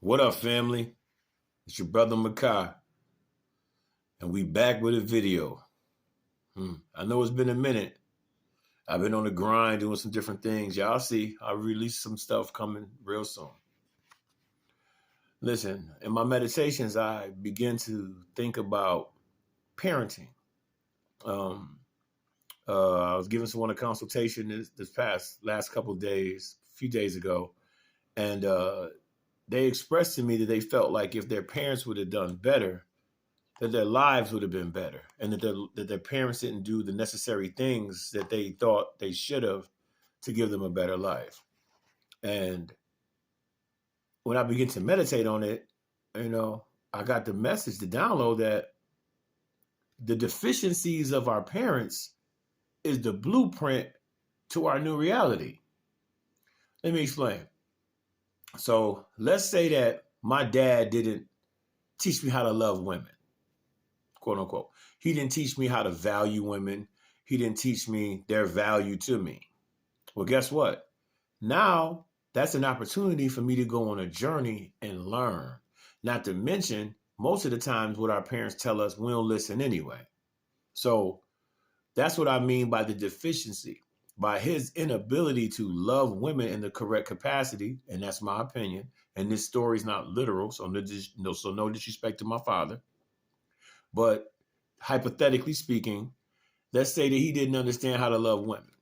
What up, family? It's your brother Makai, and we back with a video. I know it's been a minute. I've been on the grind doing some different things. Y'all see, I'll release some stuff coming real soon. Listen, in my meditations, I begin to think about parenting. Um, I was giving someone a consultation this last couple of days, a few days ago, and they expressed to me that they felt like if their parents would have done better, that their lives would have been better, and that their parents didn't do the necessary things that they thought they should have to give them a better life. And when I began to meditate on it, I got the message, the download that the deficiencies of our parents is the blueprint to our new reality. Let me explain. So let's say that my dad didn't teach me how to love women, quote unquote. He didn't teach me how to value women. He didn't teach me their value to me. Well, guess what? Now that's an opportunity for me to go on a journey and learn. Not to mention, most of the times what our parents tell us, we don't listen anyway. So that's what I mean by the deficiency. By his inability to love women in the correct capacity, and that's my opinion, and this story is not literal, so no disrespect to my father. But hypothetically speaking, let's say that he didn't understand how to love women.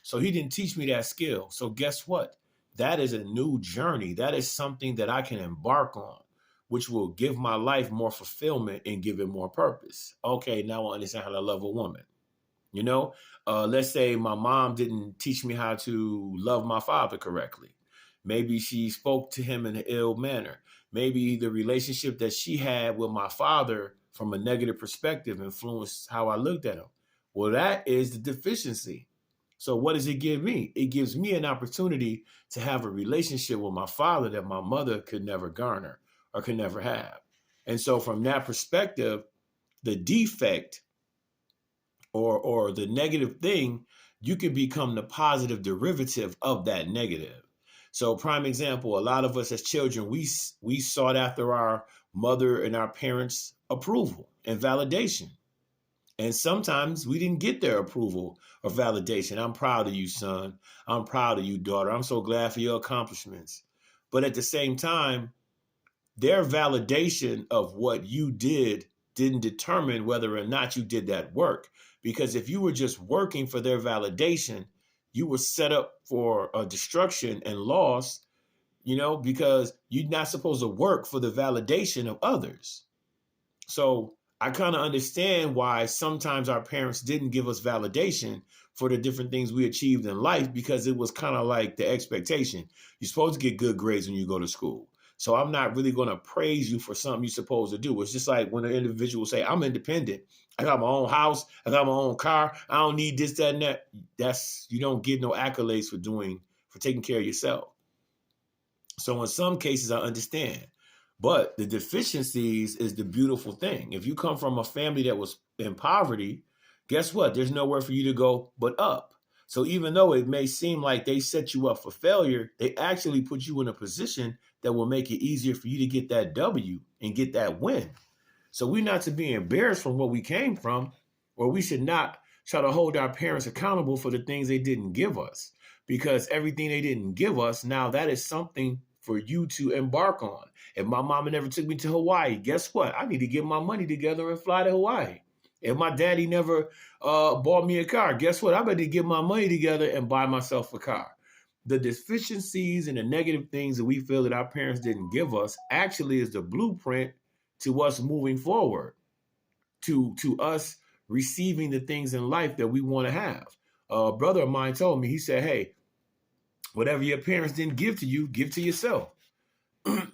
So he didn't teach me that skill. So guess what? That is a new journey. That is something that I can embark on, which will give my life more fulfillment and give it more purpose. Okay, now I understand how to love a woman. Let's say my mom didn't teach me how to love my father correctly. Maybe she spoke to him in an ill manner. Maybe the relationship that she had with my father from a negative perspective influenced how I looked at him. Well, that is the deficiency. So what does it give me? It gives me an opportunity to have a relationship with my father that my mother could never garner or could never have. And so from that perspective, the defect or the negative thing, you can become the positive derivative of that negative. So prime example, a lot of us as children, we sought after our mother and our parents' approval and validation. And sometimes we didn't get their approval or validation. I'm proud of you, son. I'm proud of you, daughter. I'm so glad for your accomplishments. But at the same time, their validation of what you didn't determine whether or not you did that work. Because if you were just working for their validation, you were set up for a destruction and loss, because you're not supposed to work for the validation of others. So I kind of understand why sometimes our parents didn't give us validation for the different things we achieved in life, because it was kind of like the expectation. You're supposed to get good grades when you go to school. So I'm not really going to praise you for something you're supposed to do. It's just like when an individual say, I'm independent. I got my own house. I got my own car. I don't need this, that, and that. You don't get no accolades for taking care of yourself. So in some cases, I understand. But the deficiencies is the beautiful thing. If you come from a family that was in poverty, guess what? There's nowhere for you to go but up. So even though it may seem like they set you up for failure, they actually put you in a position that will make it easier for you to get that W and get that win. So we're not to be embarrassed from what we came from, or we should not try to hold our parents accountable for the things they didn't give us. Because everything they didn't give us, now that is something for you to embark on. If my mama never took me to Hawaii, guess what? I need to get my money together and fly to Hawaii. If my daddy never bought me a car, guess what? I better get my money together and buy myself a car. The deficiencies and the negative things that we feel that our parents didn't give us actually is the blueprint to us moving forward, to us receiving the things in life that we want to have. A brother of mine told me, he said, hey, whatever your parents didn't give to you, give to yourself.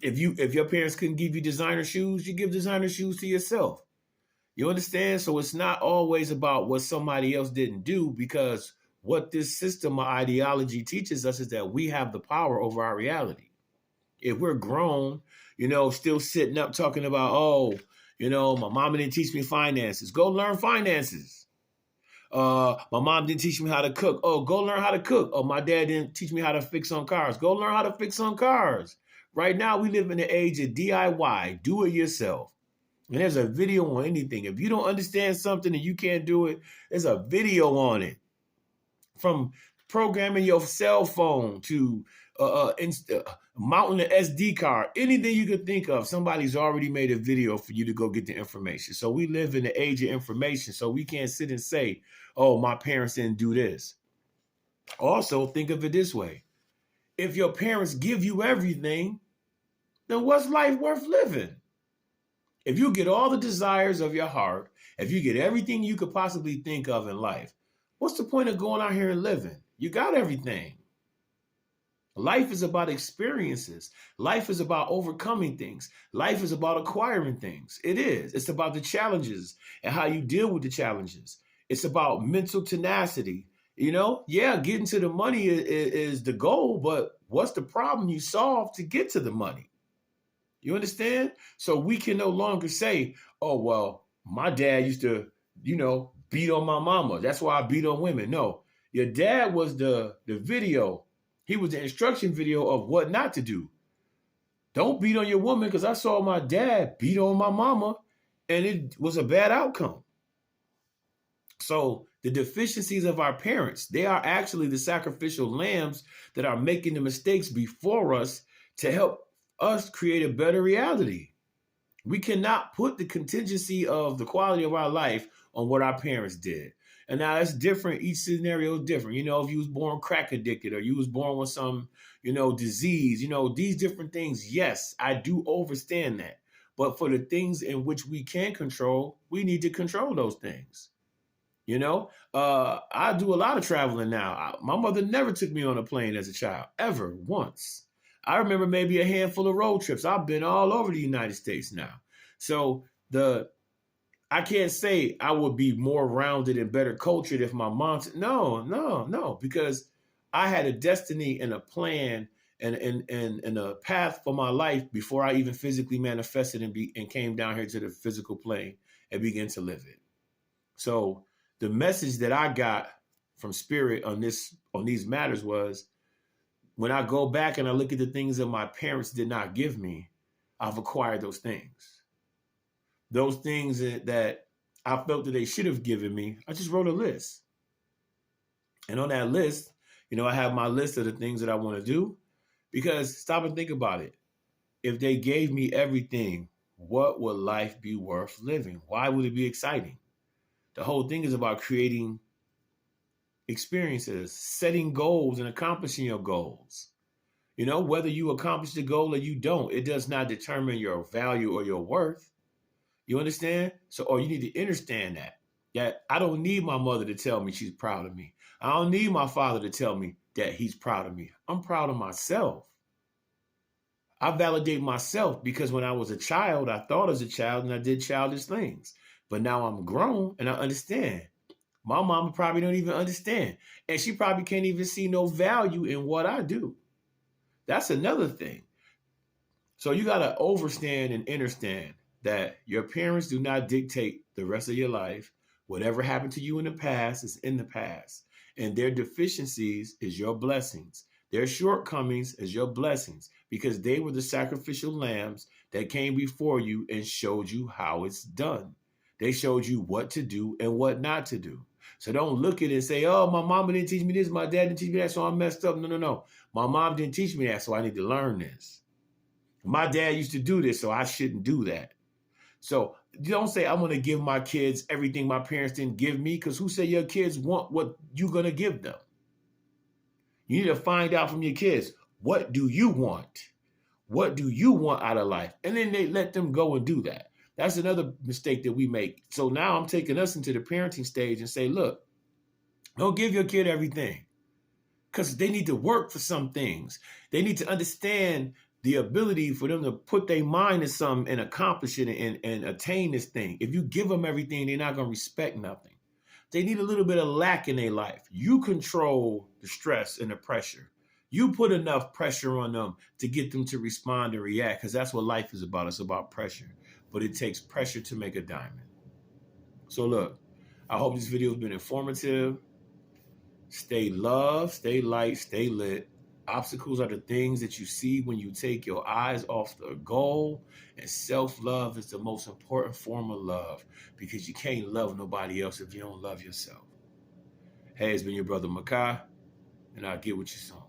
If your parents couldn't give you designer shoes, you give designer shoes to yourself. You understand? So it's not always about what somebody else didn't do, because what this system of ideology teaches us is that we have the power over our reality. If we're grown, still sitting up talking about, my mama didn't teach me finances. Go learn finances. My mom didn't teach me how to cook. Oh, go learn how to cook. Oh, my dad didn't teach me how to fix on cars. Go learn how to fix on cars. Right now, we live in the age of DIY, do it yourself. And there's a video on anything. If you don't understand something and you can't do it, there's a video on it. From programming your cell phone to mounting the SD card, anything you could think of, somebody's already made a video for you to go get the information. So we live in the age of information. So we can't sit and say, oh, my parents didn't do this. Also, think of it this way. If your parents give you everything, then what's life worth living? If you get all the desires of your heart, if you get everything you could possibly think of in life, what's the point of going out here and living? You got everything. Life is about experiences. Life is about overcoming things. Life is about acquiring things. It is. It's about the challenges and how you deal with the challenges. It's about mental tenacity. You know, yeah, getting to the money is the goal, but what's the problem you solve to get to the money? You understand? So we can no longer say, oh, well, my dad used to, beat on my mama. That's why I beat on women. No, your dad was the video. He was the instruction video of what not to do. Don't beat on your woman, because I saw my dad beat on my mama and it was a bad outcome. So the deficiencies of our parents, they are actually the sacrificial lambs that are making the mistakes before us to help us create a better reality. We cannot put the contingency of the quality of our life on what our parents did. And now that's different. Each scenario is different. If you was born crack addicted or you was born with some, disease, these different things. Yes, I do understand that. But for the things in which we can control, we need to control those things. I do a lot of traveling now. My mother never took me on a plane as a child, ever, once. I remember maybe a handful of road trips. I've been all over the United States now. So I can't say I would be more rounded and better cultured if my mom said, no, because I had a destiny and a plan and a path for my life before I even physically manifested and came down here to the physical plane and began to live it. So the message that I got from Spirit on these matters was, when I go back and I look at the things that my parents did not give me, I've acquired those things. Those things that I felt that they should have given me, I just wrote a list. And on that list, I have my list of the things that I want to do. Because stop and think about it. If they gave me everything, what would life be worth living? Why would it be exciting? The whole thing is about creating experiences, setting goals and accomplishing your goals. Whether you accomplish the goal or you don't, it does not determine your value or your worth. You understand? Or you need to understand that I don't need my mother to tell me she's proud of me. I don't need my father to tell me that he's proud of me. I'm proud of myself. I validate myself because when I was a child, I thought as a child and I did childish things. But now I'm grown and I understand. My mama probably don't even understand. And she probably can't even see no value in what I do. That's another thing. So you got to understand and understand that your parents do not dictate the rest of your life. Whatever happened to you in the past is in the past. And their deficiencies is your blessings. Their shortcomings is your blessings, because they were the sacrificial lambs that came before you and showed you how it's done. They showed you what to do and what not to do. So don't look at it and say, oh, my mama didn't teach me this, my dad didn't teach me that, so I'm messed up. No. My mom didn't teach me that, so I need to learn this. My dad used to do this, so I shouldn't do that. So you don't say, I'm going to give my kids everything my parents didn't give me, because who say your kids want what you're going to give them? You need to find out from your kids, what do you want? What do you want out of life? And then they let them go and do that. That's another mistake that we make. So now I'm taking us into the parenting stage and say, look, don't give your kid everything, because they need to work for some things. They need to understand the ability for them to put their mind to something and accomplish it and attain this thing. If you give them everything, they're not going to respect nothing. They need a little bit of lack in their life. You control the stress and the pressure. You put enough pressure on them to get them to respond and react, because that's what life is about. It's about pressure. But it takes pressure to make a diamond. So look, I hope this video has been informative. Stay loved, stay light, stay lit. Obstacles are the things that you see when you take your eyes off the goal. And self-love is the most important form of love, because you can't love nobody else if you don't love yourself. Hey, it's been your brother Makai, and I'll get what you're saying.